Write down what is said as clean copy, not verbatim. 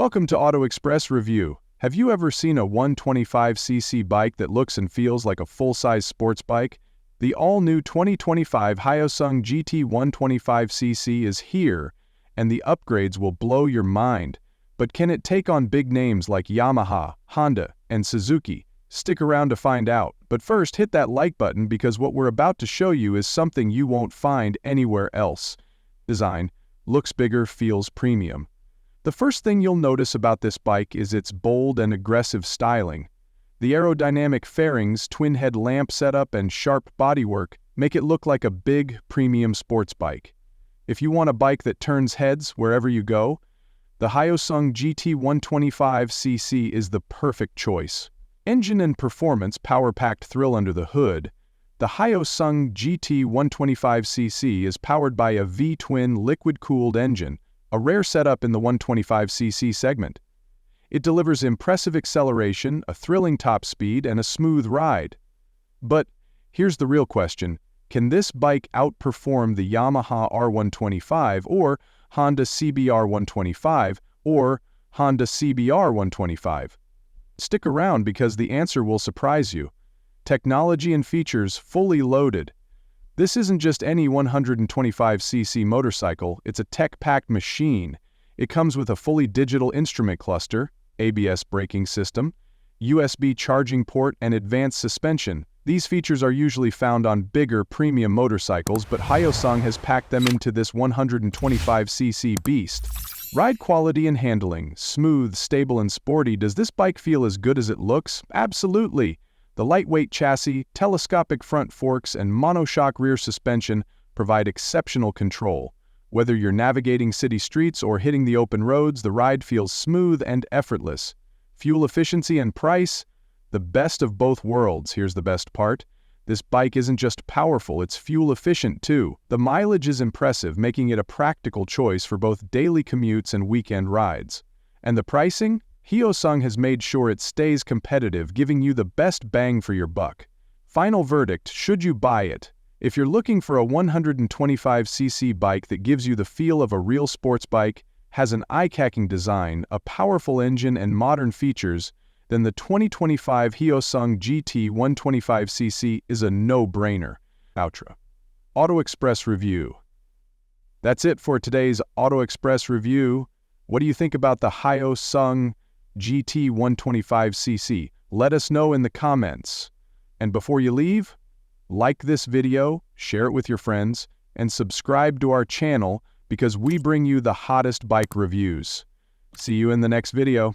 Welcome to Auto Express Review. Have you ever seen a 125cc bike that looks and feels like a full-size sports bike? The all-new 2025 Hyosung GT 125cc is here, and the upgrades will blow your mind. But can it take on big names like Yamaha, Honda, and Suzuki? Stick around to find out. But first, hit that like button because what we're about to show you is something you won't find anywhere else. Design. Looks bigger, feels premium. The first thing you'll notice about this bike is its bold and aggressive styling. The aerodynamic fairings, twin-head lamp setup, and sharp bodywork make it look like a big, premium sports bike. If you want a bike that turns heads wherever you go, the Hyosung GT 125cc is the perfect choice. Engine and performance power-packed thrill under the hood. The Hyosung GT 125cc is powered by a V-twin liquid-cooled engine, a rare setup in the 125cc segment. It delivers impressive acceleration, a thrilling top speed, and a smooth ride. But here's the real question: can this bike outperform the Yamaha R125 or Honda CBR 125 or Honda CBR 125? Stick around because the answer will surprise you. Technology and features fully loaded. This isn't just any 125cc motorcycle, it's a tech-packed machine. It comes with a fully digital instrument cluster, ABS braking system, USB charging port, and advanced suspension. These features are usually found on bigger premium motorcycles, but Hyosung has packed them into this 125cc beast. Ride quality and handling. Smooth, stable, and sporty. Does this bike feel as good as it looks? Absolutely! The lightweight chassis, telescopic front forks, and monoshock rear suspension provide exceptional control. Whether you're navigating city streets or hitting the open roads, the ride feels smooth and effortless. Fuel efficiency and price? The best of both worlds. Here's the best part. This bike isn't just powerful, it's fuel efficient too. The mileage is impressive, making it a practical choice for both daily commutes and weekend rides. And the pricing? Hyosung has made sure it stays competitive, giving you the best bang for your buck. Final verdict: should you buy it? If you're looking for a 125cc bike that gives you the feel of a real sports bike, has an eye-catching design, a powerful engine, and modern features, then the 2025 Hyosung GT 125cc is a no-brainer. Outro. Auto Express Review. That's it for today's Auto Express Review. What do you think about the Hyosung GT 125cc? Let us know in the comments. And before you leave, like this video, share it with your friends, and subscribe to our channel because we bring you the hottest bike reviews. See you in the next video.